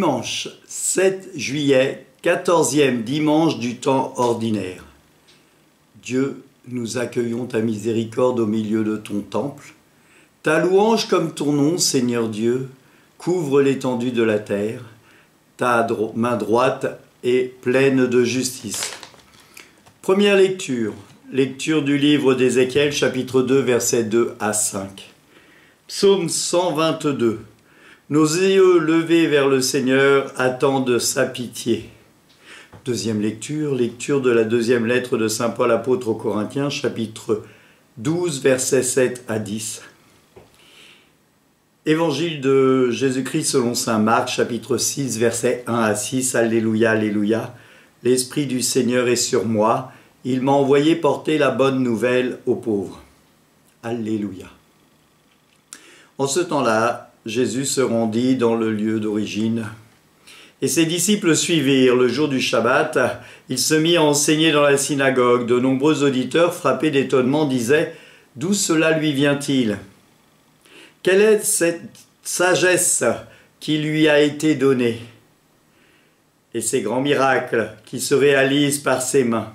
Dimanche 7 juillet, 14e dimanche du temps ordinaire. Dieu, nous accueillons ta miséricorde au milieu de ton temple. Ta louange comme ton nom, Seigneur Dieu, couvre l'étendue de la terre. Ta main droite est pleine de justice. Première lecture. Lecture du livre d'Ézéchiel, chapitre 2, versets 2 à 5. Psaume 122. Nos yeux levés vers le Seigneur attendent sa pitié. Deuxième lecture, lecture de la deuxième lettre de saint Paul apôtre aux Corinthiens, chapitre 12, versets 7 à 10. Évangile de Jésus-Christ selon saint Marc, chapitre 6, versets 1 à 6. Alléluia, alléluia. L'Esprit du Seigneur est sur moi. Il m'a envoyé porter la bonne nouvelle aux pauvres. Alléluia. En ce temps-là, Jésus se rendit dans le lieu d'origine. Et ses disciples suivirent. Le jour du Shabbat, il se mit à enseigner dans la synagogue. De nombreux auditeurs, frappés d'étonnement, disaient « D'où cela lui vient-il ? Quelle est cette sagesse qui lui a été donnée ? Et ces grands miracles qui se réalisent par ses mains ?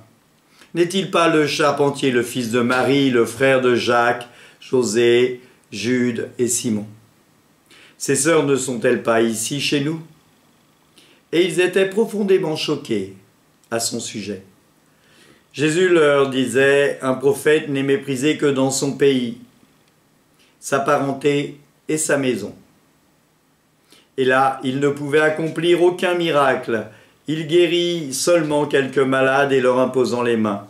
N'est-il pas le charpentier, le fils de Marie, le frère de Jacques, José, Jude et Simon ? Ses sœurs ne sont-elles pas ici chez nous ? » Et ils étaient profondément choqués à son sujet. Jésus leur disait, un prophète n'est méprisé que dans son pays, sa parenté et sa maison. Et là, il ne pouvait accomplir aucun miracle. Il guérit seulement quelques malades et leur imposant les mains.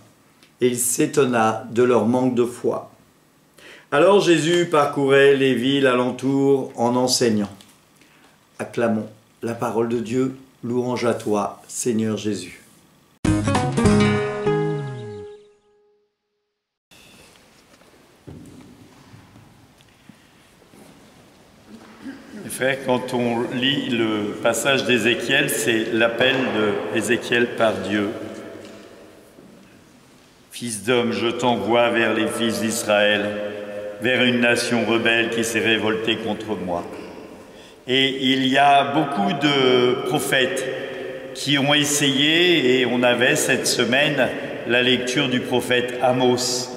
Et il s'étonna de leur manque de foi. Alors Jésus parcourait les villes alentour en enseignant. Acclamons la parole de Dieu, louange à toi, Seigneur Jésus. Frère, quand on lit le passage d'Ézéchiel, c'est l'appel d'Ézéchiel par Dieu. Fils d'homme, je t'envoie vers les fils d'Israël, vers une nation rebelle qui s'est révoltée contre moi. Et il y a beaucoup de prophètes qui ont essayé, et on avait cette semaine la lecture du prophète Amos,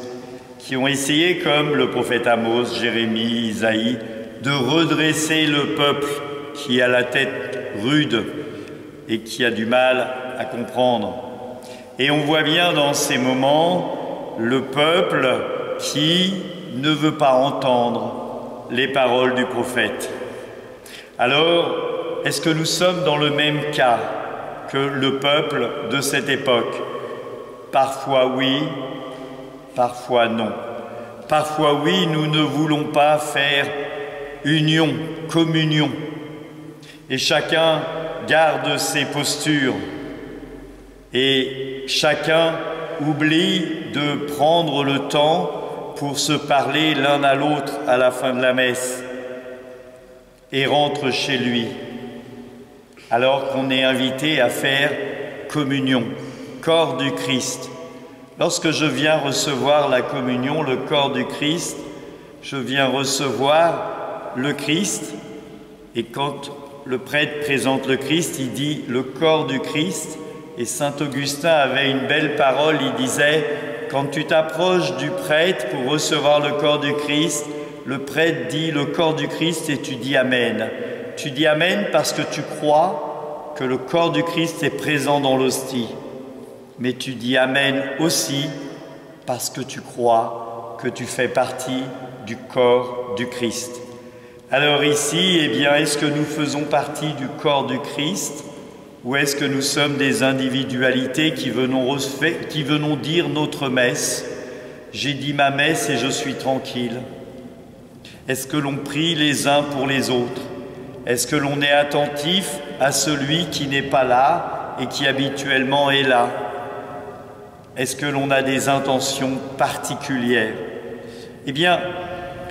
qui ont essayé, comme le prophète Amos, Jérémie, Isaïe, de redresser le peuple qui a la tête rude et qui a du mal à comprendre. Et on voit bien dans ces moments le peuple qui ne veut pas entendre les paroles du prophète. Alors, est-ce que nous sommes dans le même cas que le peuple de cette époque? Parfois oui, parfois non. Parfois oui, nous ne voulons pas faire union, communion. Et chacun garde ses postures. Et chacun oublie de prendre le temps pour se parler l'un à l'autre à la fin de la messe et rentre chez lui, alors qu'on est invité à faire communion, corps du Christ. Lorsque je viens recevoir la communion, le corps du Christ, je viens recevoir le Christ, et quand le prêtre présente le Christ, il dit le corps du Christ, et saint Augustin avait une belle parole, il disait « Quand tu t'approches du prêtre pour recevoir le corps du Christ, le prêtre dit le corps du Christ et tu dis Amen. Tu dis Amen parce que tu crois que le corps du Christ est présent dans l'hostie. Mais tu dis Amen aussi parce que tu crois que tu fais partie du corps du Christ. » Alors ici, eh bien, est-ce que nous faisons partie du corps du Christ ou est-ce que nous sommes des individualités qui venons dire notre messe? J'ai dit ma messe et je suis tranquille. Est-ce que l'on prie les uns pour les autres? Est-ce que l'on est attentif à celui qui n'est pas là et qui habituellement est là? Est-ce que l'on a des intentions particulières? Eh bien,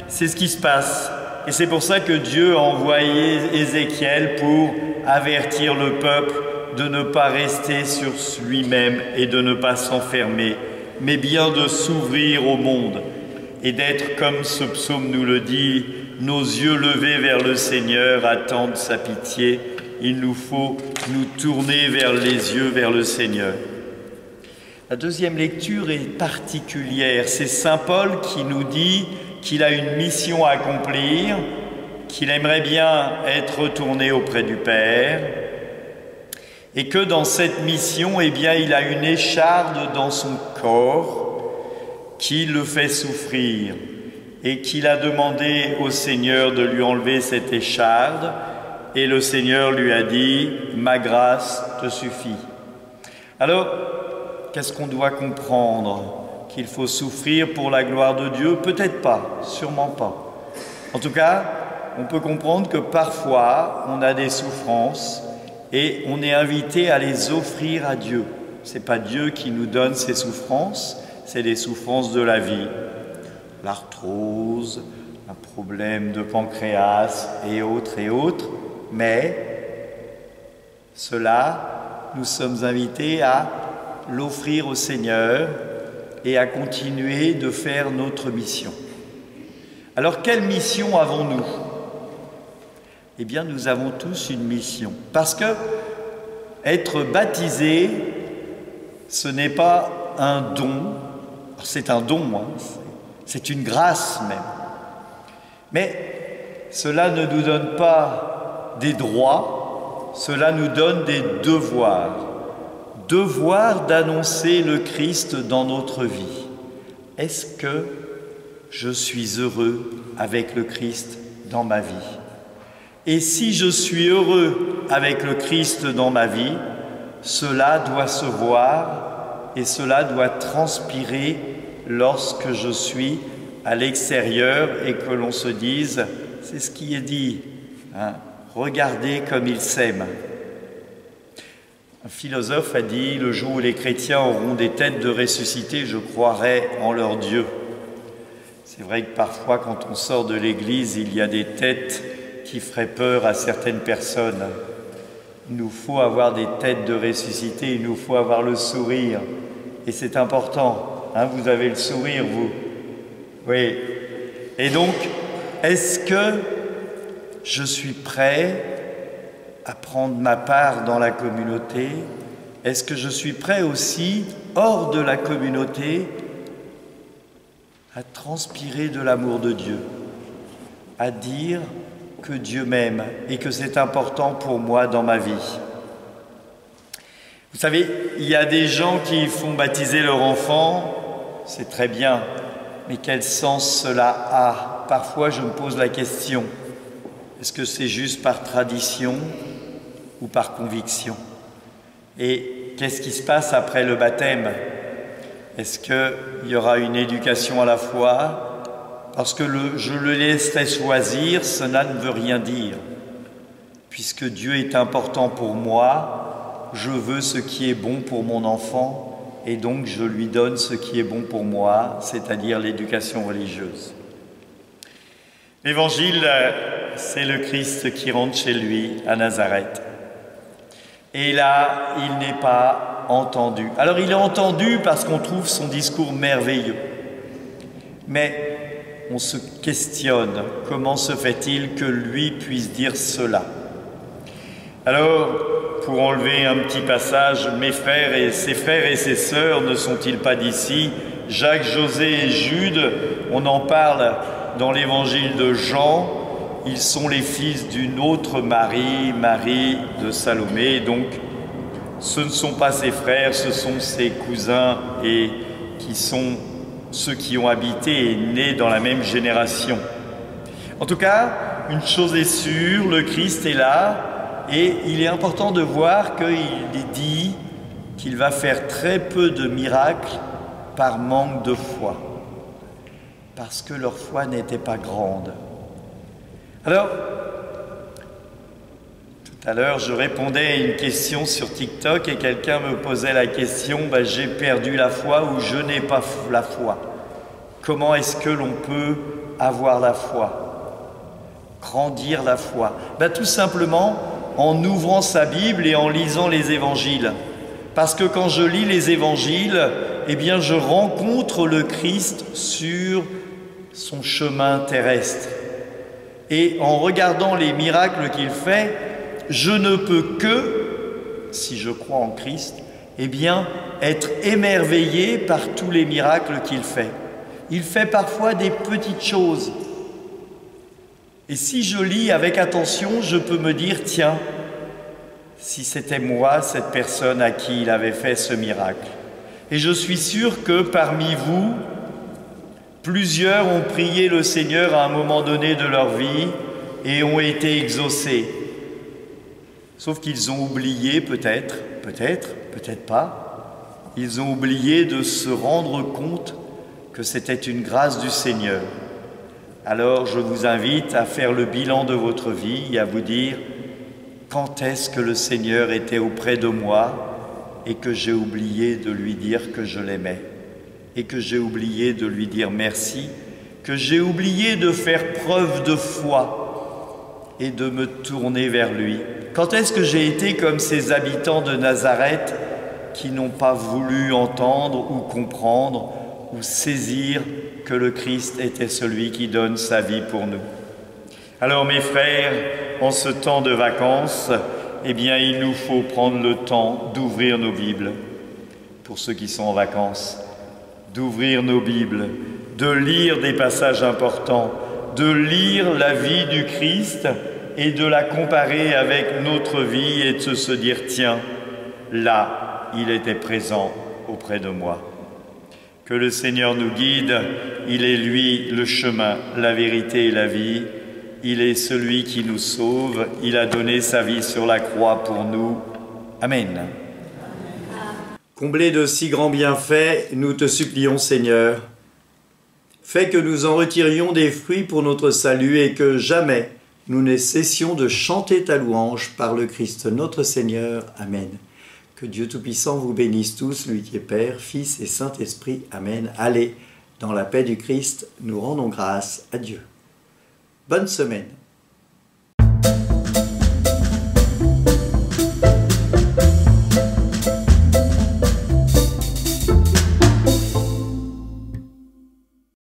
c'est ce qui se passe. Et c'est pour ça que Dieu a envoyé Ézéchiel pour avertir le peuple de ne pas rester sur lui-même et de ne pas s'enfermer, mais bien de s'ouvrir au monde et d'être, comme ce psaume nous le dit, nos yeux levés vers le Seigneur attendent sa pitié il nous faut nous tourner vers les yeux vers le Seigneur. La deuxième lecture est particulière. C'est saint Paul qui nous dit qu'il a une mission à accomplir, qu'il aimerait bien être retourné auprès du Père, et que dans cette mission, eh bien, il a une écharde dans son corps qui le fait souffrir, et qu'il a demandé au Seigneur de lui enlever cette écharde, et le Seigneur lui a dit « Ma grâce te suffit ». Alors, qu'est-ce qu'on doit comprendre? Qu'il faut souffrir pour la gloire de Dieu? Peut-être pas, sûrement pas. En tout cas, on peut comprendre que parfois, on a des souffrances et on est invité à les offrir à Dieu. Ce n'est pas Dieu qui nous donne ces souffrances, c'est les souffrances de la vie. L'arthrose, un problème de pancréas et autres. Mais cela, nous sommes invités à l'offrir au Seigneur et à continuer de faire notre mission. Alors, quelle mission avons-nous? Eh bien, nous avons tous une mission. Parce que être baptisé, ce n'est pas un don. C'est un don, hein, c'est une grâce même. Mais cela ne nous donne pas des droits, cela nous donne des devoirs. Devoir d'annoncer le Christ dans notre vie. Est-ce que je suis heureux avec le Christ dans ma vie? Et si je suis heureux avec le Christ dans ma vie, cela doit se voir et cela doit transpirer lorsque je suis à l'extérieur et que l'on se dise, c'est ce qui est dit, hein, regardez comme il s'aime. Un philosophe a dit, le jour où les chrétiens auront des têtes de ressuscités, je croirai en leur Dieu. C'est vrai que parfois, quand on sort de l'église, il y a des têtes qui feraient peur à certaines personnes. Il nous faut avoir des têtes de ressuscités, il nous faut avoir le sourire. Et c'est important, hein, vous avez le sourire, vous. Oui. Et donc, est-ce que je suis prêt à prendre ma part dans la communauté? Est-ce que je suis prêt aussi, hors de la communauté, à transpirer de l'amour de Dieu, à dire que Dieu m'aime et que c'est important pour moi dans ma vie? Vous savez, il y a des gens qui font baptiser leur enfant, c'est très bien, mais quel sens cela a? Parfois, je me pose la question, est-ce que c'est juste par tradition ou par conviction? Et qu'est-ce qui se passe après le baptême? Est-ce qu'il y aura une éducation à la foi? Parce que je le laisserai choisir, cela ne veut rien dire. Puisque Dieu est important pour moi, je veux ce qui est bon pour mon enfant et donc je lui donne ce qui est bon pour moi, c'est-à-dire l'éducation religieuse. L'Évangile, c'est le Christ qui rentre chez lui à Nazareth. Et là, il n'est pas entendu. Alors, il est entendu parce qu'on trouve son discours merveilleux. Mais on se questionne, comment se fait-il que lui puisse dire cela? Alors, pour enlever un petit passage, mes frères et ses sœurs ne sont-ils pas d'ici? Jacques, José et Jude, on en parle dans l'évangile de Jean, ils sont les fils d'une autre Marie, Marie de Salomé. Donc, ce ne sont pas ses frères, ce sont ses cousins et qui sont ceux qui ont habité et nés dans la même génération. En tout cas, une chose est sûre, le Christ est là et il est important de voir qu'il est dit qu'il va faire très peu de miracles par manque de foi, parce que leur foi n'était pas grande. Alors, tout à l'heure, je répondais à une question sur TikTok et quelqu'un me posait la question, j'ai perdu la foi ou je n'ai pas la foi. Comment est-ce que l'on peut avoir la foi? Grandir la foi? Tout simplement en ouvrant sa Bible et en lisant les évangiles. Parce que quand je lis les évangiles, eh bien je rencontre le Christ sur son chemin terrestre. Et en regardant les miracles qu'il fait, je ne peux que, si je crois en Christ, eh bien, être émerveillé par tous les miracles qu'il fait. Il fait parfois des petites choses. Et si je lis avec attention, je peux me dire, tiens, si c'était moi, cette personne à qui il avait fait ce miracle. Et je suis sûr que parmi vous, plusieurs ont prié le Seigneur à un moment donné de leur vie et ont été exaucés. Sauf qu'ils ont oublié peut-être pas, ils ont oublié de se rendre compte que c'était une grâce du Seigneur. Alors je vous invite à faire le bilan de votre vie et à vous dire quand est-ce que le Seigneur était auprès de moi et que j'ai oublié de lui dire que je l'aimais et que j'ai oublié de lui dire merci, que j'ai oublié de faire preuve de foi et de me tourner vers lui. Quand est-ce que j'ai été comme ces habitants de Nazareth qui n'ont pas voulu entendre ou comprendre ou saisir que le Christ était celui qui donne sa vie pour nous? Alors mes frères, en ce temps de vacances, eh bien il nous faut prendre le temps d'ouvrir nos Bibles, pour ceux qui sont en vacances, d'ouvrir nos Bibles, de lire des passages importants, de lire la vie du Christ et de la comparer avec notre vie et de se dire, tiens, là, il était présent auprès de moi. Que le Seigneur nous guide, il est lui le chemin, la vérité et la vie. Il est celui qui nous sauve, il a donné sa vie sur la croix pour nous. Amen. Comblés de si grands bienfaits, nous te supplions, Seigneur, fais que nous en retirions des fruits pour notre salut et que jamais nous ne cessions de chanter ta louange par le Christ notre Seigneur. Amen. Que Dieu Tout-Puissant vous bénisse tous, lui qui est Père, Fils et Saint-Esprit. Amen. Allez, dans la paix du Christ, nous rendons grâce à Dieu. Bonne semaine.